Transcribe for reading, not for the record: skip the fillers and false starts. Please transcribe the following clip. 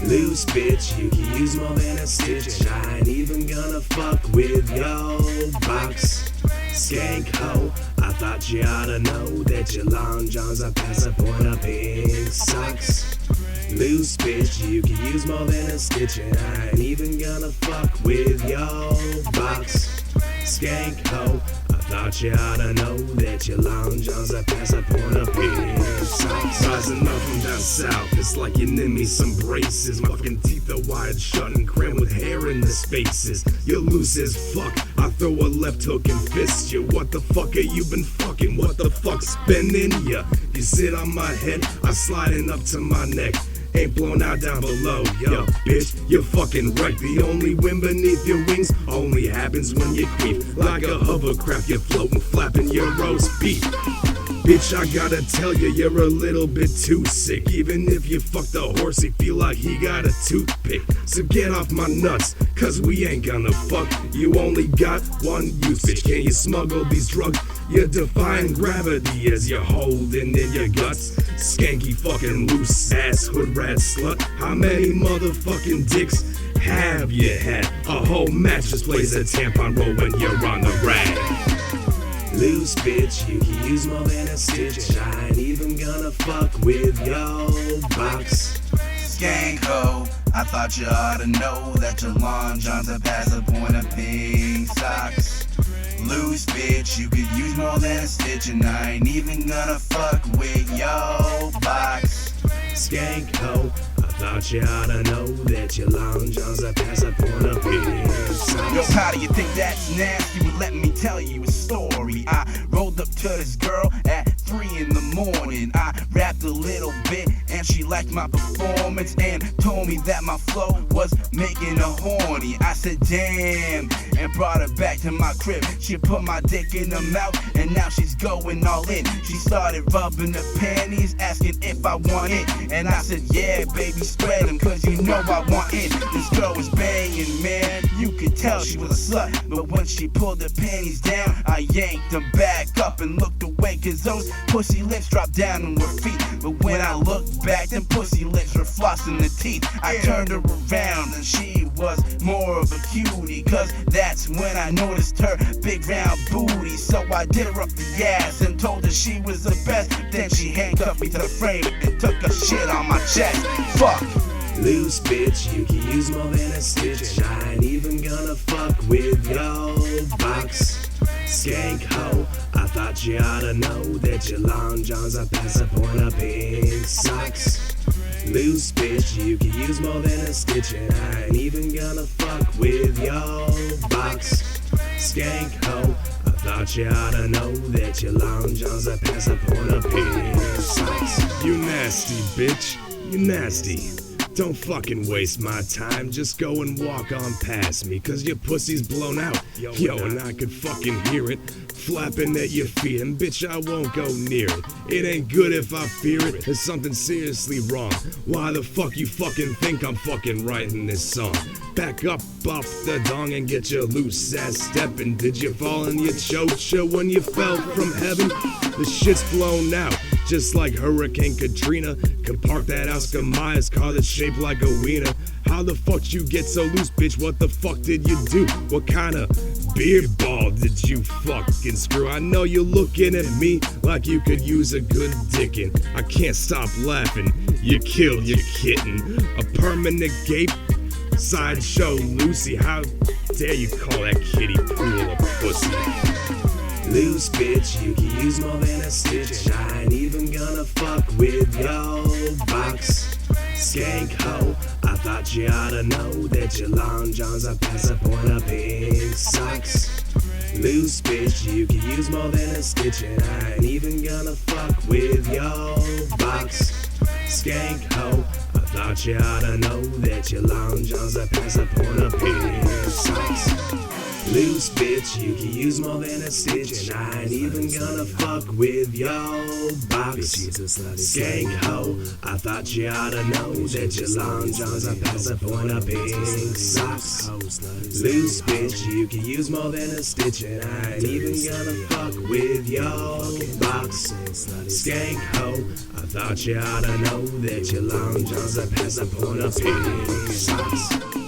Loose bitch, you can use more than a stitch, and I ain't even gonna fuck with your box. Skank hoe, I thought you oughta know that your long johns are past the point of pink socks. Loose bitch, you can use more than a stitch, and I ain't even gonna fuck with your box. Skank hoe, I thought you oughta know that your long johns are past the point of pink socks. Rising up from down south, it's like you need me some braces. My fucking teeth are wired shut and crammed with hair in the spaces. You're loose as fuck, I throw a left hook and fist you. What the fuck have you been fucking? What the fuck's been in ya? You sit on my head, I'm sliding up to my neck. Ain't blown out down below, yo, bitch, you're fucking right. The only wind beneath your wings only happens when you queef. Like a hovercraft, you're floating, flapping your roast beef. Bitch, I gotta tell you, you're a little bit too sick. Even if you fucked a horse, he feel like he got a toothpick. So get off my nuts, cause we ain't gonna fuck. You only got one use, bitch. Can you smuggle these drugs? You're defying gravity as you're holding in your guts. Skanky fucking loose ass hood rat slut. How many motherfucking dicks have you had? A whole mattress plays a tampon roll when you're on the rag. Loose bitch, you can use more than a stitch, and I ain't even gonna fuck with your box. Skank hoe, I thought you oughta know that your long johns are past the point of pink socks. Loose bitch, you could use more than a stitch, and I ain't even gonna fuck with your box. Skank hoe, I thought you oughta know that your long johns are past the point of pink socks. Yo, how do you think that's nasty? Well, let me tell you a story. I rolled up to this girl at 3 in the morning. I rapped a little bit and she liked my performance and told me that my flow was making her horny. I said damn and brought her back to my crib. She put my dick in her mouth and now she's going all in. She started rubbing her panties, asking if I want it, and I said yeah baby, spread them cause you know I want it. This girl was banging, man, you could tell she was a slut, but when she pulled her panties down, I yanked them back up and looked away cause those pussy lips dropped down on her feet. But when I looked back, them pussy lips were flossing the teeth. I turned her around and she was more of a cutie, cause that's when I noticed her big round booty. So I did her up the ass and told her she was the best. Then she handcuffed me to the frame and took a shit on my chest. Fuck. Loose bitch, you can use more than a stitch, and I ain't even gonna fuck with your box. Skank hoe, I thought you oughta know that your long johns are past the point of pink socks. Loose bitch, you can use more than a stitch, and I ain't even gonna fuck with your box. Skank hoe, I thought you oughta know that your long johns are past the point of pink socks. You nasty bitch, you nasty. Don't fucking waste my time, just go and walk on past me, cause your pussy's blown out, yo, and I could fucking hear it flapping at your feet, and bitch, I won't go near it. It ain't good if I fear it, there's something seriously wrong. Why the fuck you fucking think I'm fucking writing this song? Back up off the dong and get your loose ass stepping. Did you fall in your chocha when you fell from heaven? The shit's blown out, just like Hurricane Katrina. Could park that Oscar Mayer car that's shaped like a wiener. How the fuck you get so loose, bitch? What the fuck did you do? What kind of beard ball did you fucking screw? I know you're looking at me like you could use a good dickin'. I can't stop laughing, you killed your kitten. A permanent gape, sideshow Lucy. How dare you call that kiddie pool a pussy? Loose bitch, you can use more than a stitch, and I ain't even gonna fuck with your box. Skank hoe, I thought you oughta know that your long johns are past the point of pink socks. Loose bitch, you can use more than a stitch, and I ain't even gonna fuck with your box. Skank hoe, I thought you oughta know that your long johns are past the point of pink socks. Loose bitch, you can use more than a stitch, and I ain't even gonna fuck with your box. Skank hoe, I thought you oughta know that your long johns are past the point of pink socks. Loose bitch, you can use more than a stitch, and I ain't even gonna fuck with your box. Skank hoe, I thought you oughta know that your long johns are past the point of pink socks.